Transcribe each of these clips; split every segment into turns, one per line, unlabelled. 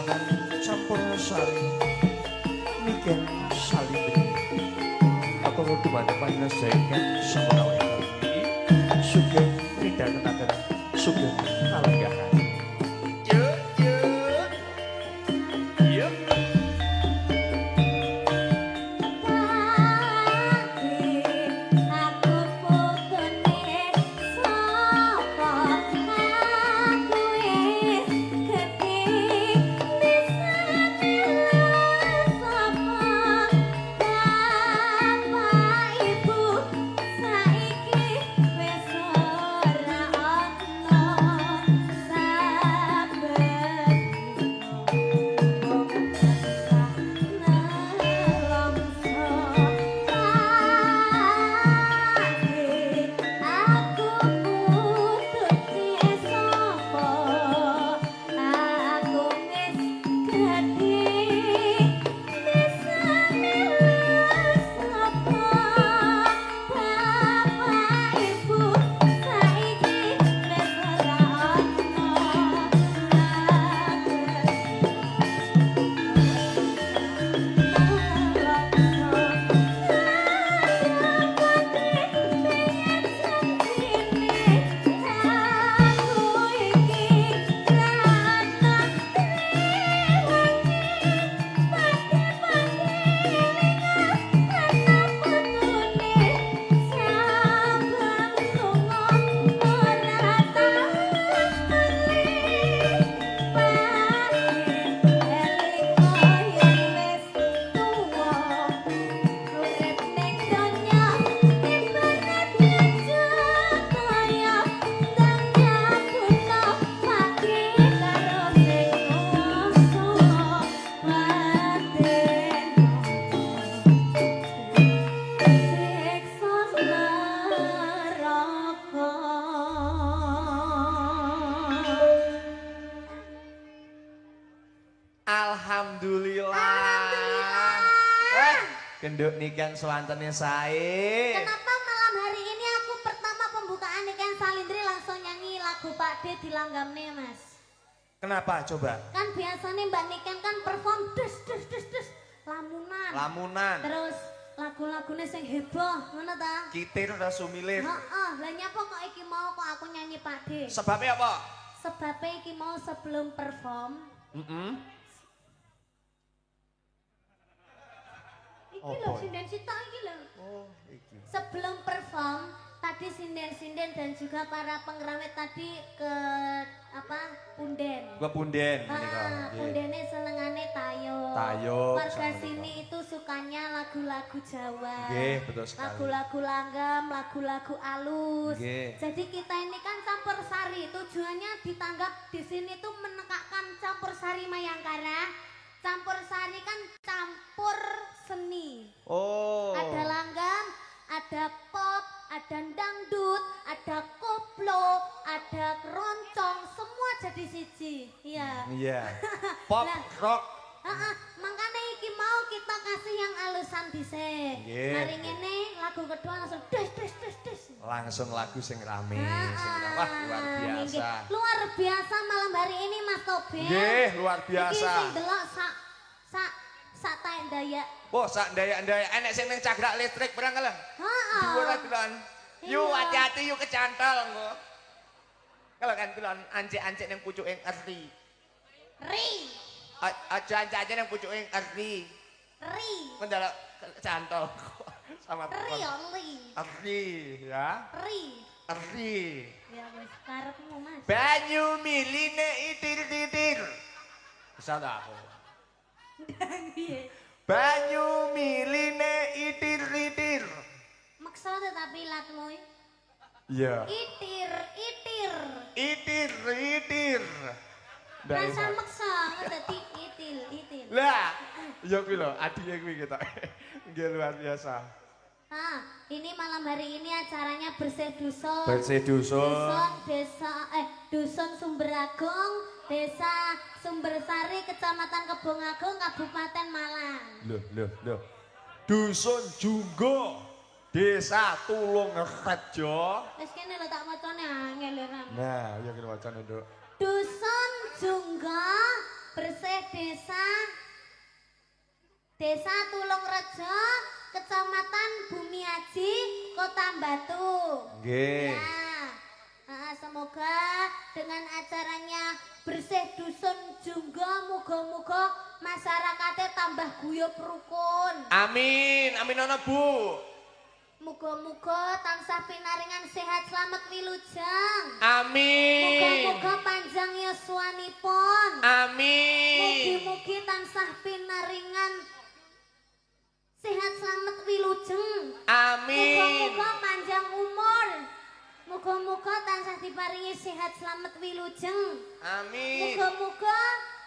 kesawangan campur sari niken salibri aku nuduh pada panjenengan sawangan sugeng pindhahaken sugeng kalenggahan.
Alhamdulillah. Genduk niken swantene sae.
Kenapa malam hari ini aku pertama pembukaan niken Salindri langsung nyanyi lagu Pak D di langgamnya Mas?
Kenapa coba?
Kan biasanya Mbak Niken kan perform des lamunan.
Lamunan.
Terus lagu-lagunya sing heboh, ngono ta?
Kitir udah sumilir.
Heeh, lah nyapa kok iki mau kok aku nyanyi Pak D?
Sebabnya apa?
Sebabnya iki mau sebelum perform. Iki lho sinden sitok iki lho.
Oh, iki.
Sebelum perform tadi sinden-sinden dan juga para pengrawit tadi ke apa punden.
Ke punden menika.
Pundene senengane tayub.
Tayub.
Warga sini itu sukanya lagu-lagu Jawa.
Nggih, betul sekali.
Lagu-lagu langgam, lagu-lagu alus.
Nggih.
Jadi kita ini kan campur sari. Tujuannya ditanggap di sini tuh menekakkan campur sari Mayangkara. Campur sari kan campur seni.
Oh.
Ada langgam, ada pop, ada dangdut, ada koplo, ada keroncong, semua jadi siji. Iya.
Iya. Pop,
Lah,
rock.
makanya iki mau kita kasih yang alusan dhisik.
Nggih.
Mari ngene lagu kedua langsung des.
Langsung lagu sing rame, sing rame. Wah, luar biasa.
Nggih. Luar biasa malam hari ini Mas Tobel.
Nggih, luar
Iki
biasa.
sing delok sak taek Dayak.
Wah, sak ndayak-ndayak enek sing ning cagrak listrik perang kalah.
Heeh.
Dua delon. Yu
Iya.
hati-hati yu kecantol engko. Kalau kan delon ancik-ancik ning pucuke ngerti.
Ri.
Aja ancik-ancik ning pucuke ngerti.
Ri.
Mendelok cantol sama
Ri ya, Ri.
Arti ya.
Ri.
Arti.
Ya wis karepmu Mas.
Banyu miline itir-itir. Bisa tak aku?
Piye?
Banyu miline itir-itir.
Maksa tetapi latmu.
Iya.
Itir.
Itir-itir.
Rasa maksa dadi itil.
Lah, ya kuwi lho, adike kuwi kita. Nggih luar biasa.
Ini malam hari ini acaranya bersih dusun.
Bersih dusun.
Dusun Sumberagung, Desa Sumbersari, Kecamatan Kebongagung, Kabupaten Malang.
Loh. Dusun Junggo, Desa Tulungrejo.
Wis kene lho tak macane angel ora.
Nah, ya kira wacane, Nduk.
Dusun Junggo, bersih Desa Tulungrejo, Kecamatan Bumiaji, Kota Batu.
Nggih.
Ya. Semoga dengan acaranya bersih dusun Junggo, muga-muga masyarakatnya tambah guyub rukun.
Amin, amin ana Bu.
Muga-muga tansah pinaringan sehat selamat wilujeng.
Amin.
Muga-muga panjang yuswanipun.
Amin.
Mugi-mugi tansah pinaringan sehat selamat wilujeng.
Amin.
Muga-muga panjang umur. Muga-muga tansah diparingi sehat selamat wilujeng.
Amin.
Muga-muga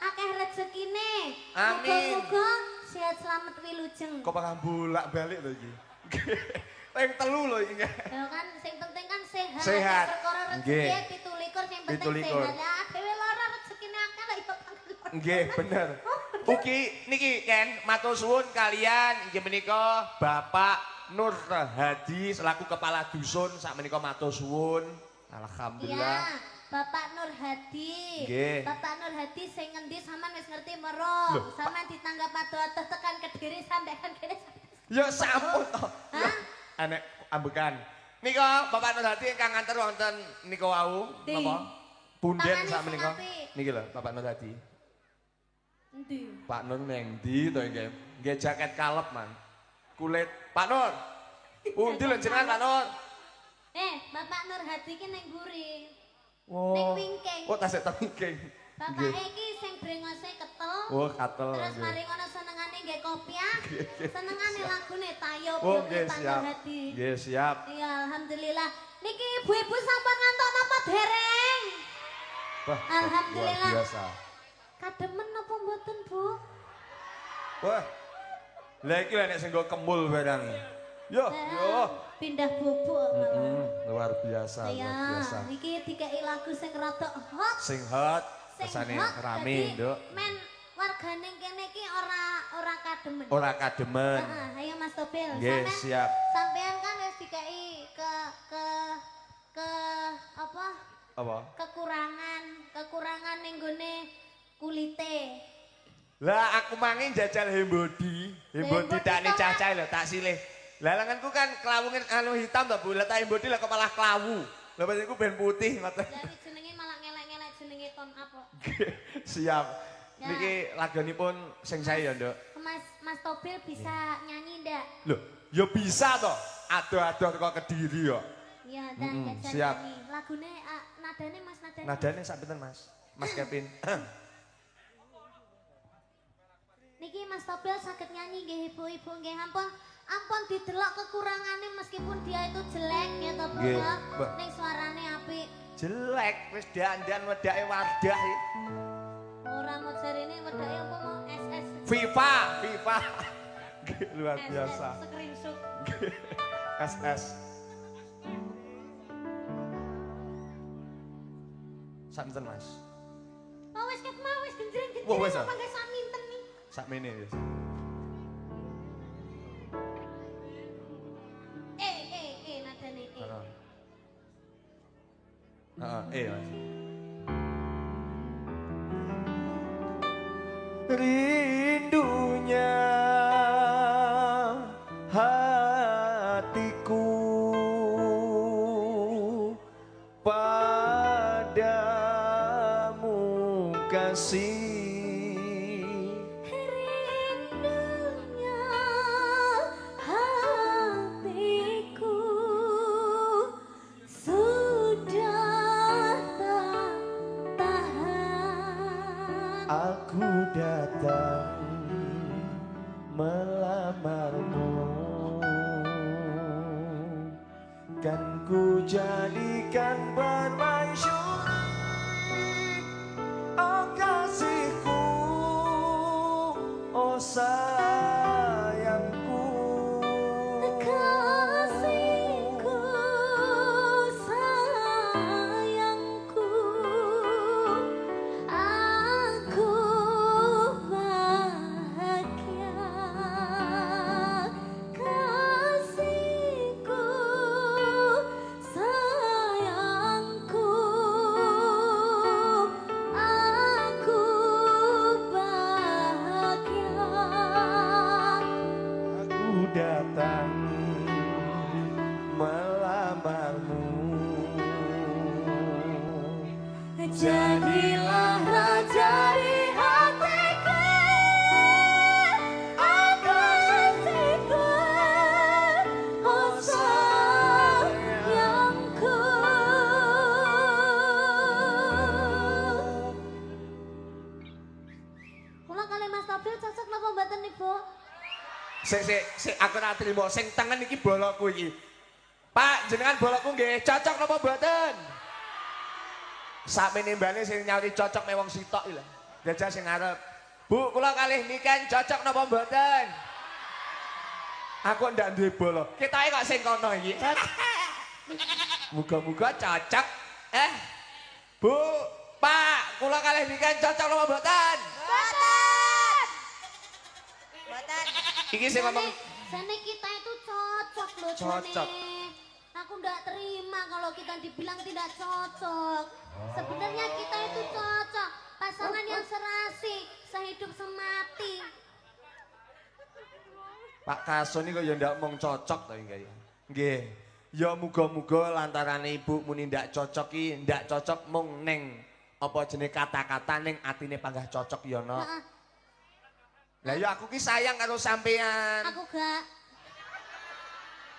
akeh rezekine.
Amin.
Muga-muga sehat selamat wilujeng.
Kok bakal bolak-balik lho iki. Yang telu lho iki.
Ya kan sing penting kan sehat.
Sehat.
Perkara
Nggih.
rezeki 17 sing penting
17.
sehat. Lah dhewe lara rezekine akeh lah iso
Nggih, bener.
Ugi niki Ken matur suwun kalian inggih menika Bapak Nur Hadi selaku kepala dusun sak menika matur suwun. Alhamdulillah.
Iya, Bapak Nur Hadi.
Nggih.
Bapak Nur Hadi sing ngendi sampean wis ngerti mero.
Loh,
Sampean ditanggap atuh-atuh tekan Kediri sampean kene.
Ya sampun toh.
Hah?
Anek ambekan.
Nika Bapak Nur Hadi ingkang nganter wonten nika wau
Di.
napa?
Punden
Tangane
sak
sing
menika.
apik.
Niki lho Bapak Nur Hadi.
Endi?
Pak Nur neng ndi to nggih? Nggih jaket kalep, Man. Kulit Pak Nur. Pundi lho jenengan Pak Nur?
Bapak Nur Hadi ki ning guri.
Oh.
Ning wingking.
Oh, tasik tengking.
Bapak iki sing brengose ketel.
Oh, katel.
Terus
nggih.
mari ngono senengane nggih kopiah. Senengane lagune Tayo
Oh,
Bumi
nggih
Pak
siap.
Nur Hadi.
Nggih, siap.
Iya, alhamdulillah. Niki ibu-ibu sampun ngantuk napa dereng?
Wah,
Alhamdulillah.
luar biasa.
Kademen napa mboten, Bu?
Wah. Lah iki lho nek sing nggo kemul barang. Yo, yo.
Pindah bubuk malah.
Luar biasa,
Ya,
luar biasa.
iki dikei lagu sing rada hot.
Sing hot,
Sing
kesane
hot,
rame,
dadi
Nduk.
Men wargane kene iki ora kademen.
Ora kademen.
Heeh, ayo Mas Topil.
Nggih, siap.
Sampean kan wis dikei ke apa?
Apa?
Kekurangan ning gone kulite.
Lah aku mangin jajal hembodi. Hembodi
Hembodi
tak ni
to,
cacai lho, tak silih. Lah lenganku kan kelawungin anu hitam to, Bu. Lah tak hembodi lah kepala kelawu. Lah pas iku ben putih ngoten.
Dari jenenge malah ngelek-ngelek jenenge ton apa?
Siap.
Ya.
Niki lagunipun sing saya ya, Nduk.
Mas Topil bisa nyanyi ndak?
Loh, ya bisa to. Adoh-adoh kok Kediri yo.
Iya, dah jajal
siap.
nyanyi. Lagune nadane Mas nadane.
Nadane sak pinten, Mas? Mas Kevin.
Niki Mas Topil saged nyanyi nggih ibu-ibu nggih ampun didelok kekurangane meskipun dia itu jelek ya to Bu
Nggih,
ya.
Mbak.
Ning suarane apik.
Jelek wis dandan wedake Wardah iki.
Ora mau jarine wedake apa mau SS.
Viva. Luar
SS,
biasa.
Screenshot.
SS. Santen, Mas.
Oh wis ket mau wis genjreng-genjreng
Wah, wis,
apa
ah?
nggih saminten nih.
Sakmene wis.
Nadane
Heeh. Heeh, Mas. Rindunya hatiku padamu kasih.
Rindunya hatiku sudah tak tahan.
Aku datang melamarmu, kan ku jadikan permaisuri. Oh kasihku, oh sayangku,
Kasihku, sayangku, aku bahagia. Kasihku, sayangku, aku Kula kali Mas Topil cocok napa mboten Ibu?
Sik aku ora trimo sing tengen iki bolokku iki. Pak, jenengan bolokku nggih cocok napa mboten? Sakmene mbane sing nyawuri cocok me wong sitok iki lho. Jajal sing ngarep. Bu, kula kalih niken cocok napa mboten? Aku ndak duwe bolok. Ketoke kok sing kono iki. Muga-muga cocok. Bu, Pak, kula kalih niken cocok napa mboten?
Mboten.
Iki sing ngomong
Jane kita itu cocok loh
Cocok.
Jane. Aku ndak terima kalau kita dibilang tidak cocok. Sebenarnya kita itu cocok. Pasangan yang serasi, sehidup semati.
Pak Kason iki kok ya ndak mung cocok to iki. Nggih. Ya muga-muga lantarane ibu muni ndak cocok iki, ndak cocok mung ning apa jenenge kata-kata ning atine panggah cocok ya no.
Heeh,
Lah ya aku ki sayang karo sampean.
aku gak.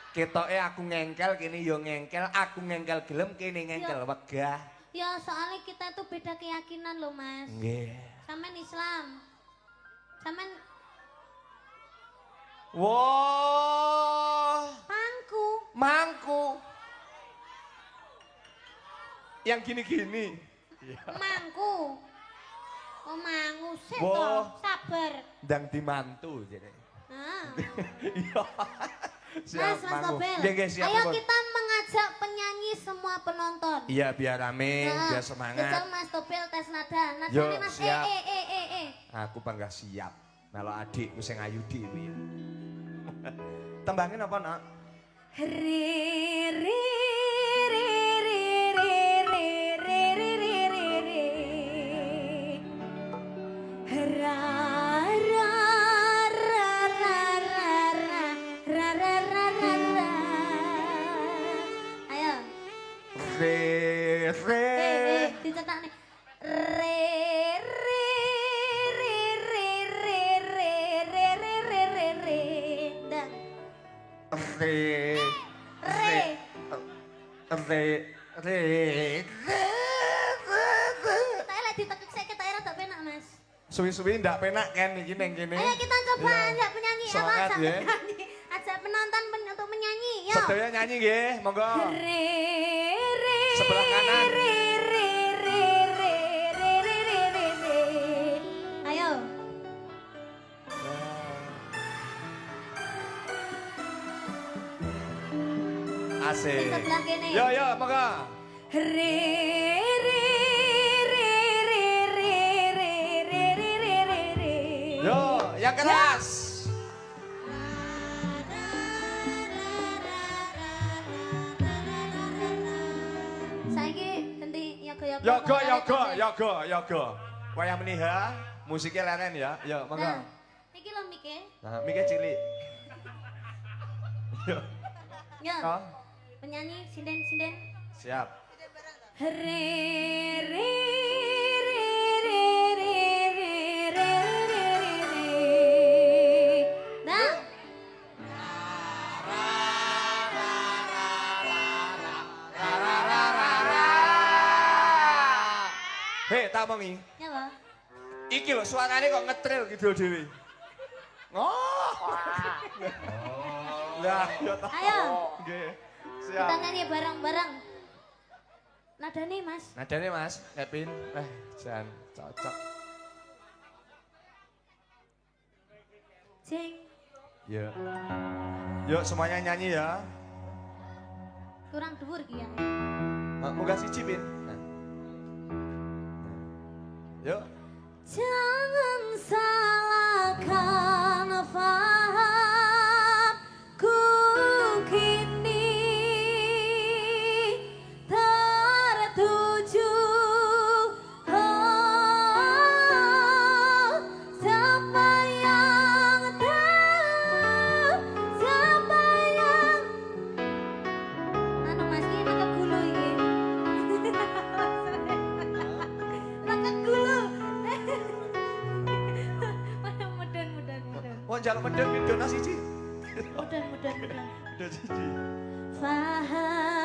Ketoke aku ngengkel kene ya ngengkel, aku ngengkel gelem kene ngengkel wegah.
Ya soalnya kita itu beda keyakinan loh Mas.
Nggih.
Samen Islam. Samen
Wah,
pangku.
mangku. Yang gini-gini.
Mangku. Oh mangu sik
Wah.
toh, sabar.
Ndang dimantu jane.
Nah.
Iya.
Mas Tobel.
Nggih, nggih, siap,
Ayo
Pun.
kita mengajak penyanyi semua penonton.
Iya, biar rame,
Nah,
biar semangat.
Jajal Mas Tobel tes nada.
Yo,
Nadane Mas
siap. Aku bangga siap. Melo adikku sing ayu dhewe. Tembangin apa, Nak?
Ri ri ri ri ri ri ri ri ri ri ri. Ra ra ra ra ra ra ra ra ra ra ra. Ayo.
Re
Dicetak nih. Re re re re re re re re re re re. Dan
re
saya lagi ditekuk saya kita era tak penak Mas.
Suwi-suwi ndak penak kan iki ning kene.
Ayo kita coba
Iya.
ajak penyanyi
Semangat,
ajak
ya.
penyanyi. Ajak penonton untuk menyanyi. Yo.
Sedaya nyanyi nggih, monggo.
Re re
Sebelah kanan.
re re re re re re re re re. Ayo.
Asik.
Di sebelah kene.
Yo yo, monggo.
Re re re re re re re re re re re.
Yo, yang keras.
Saiki ganti yoga-yoga.
Yoga. Wayah meniha, musiknya leren ya. Yo, monggo.
Nah, iki lho Mike.
Nah, mikir cilik. Yo.
Yo.
Oh,
Penyanyi sinden-sinden.
siap.
Re re re re re re re re re re. Nah.
Hei, tak mengi.
Ya apa?
Iki lho suarane kok ngetril gitu dhewe. Oh. Lah, yo ta.
Ayo.
Nggih.
Kita
Siap.
nyanyi bareng-bareng. Nadane Mas.
Nadane Mas, Kevin. Jan cocok.
Jeng.
Yo. Yuk semuanya nyanyi ya.
Kurang dhuwur ki ya.
Munggah siji, Pin. Nah. Yuk.
Jangan salahkan fahamku kini tertuju siapa yang tahu siapa yang anu Mas ini kegulu ini kegulu
Mau njaluk medhot pindona siji.
mudan
Medhot siji.
Faham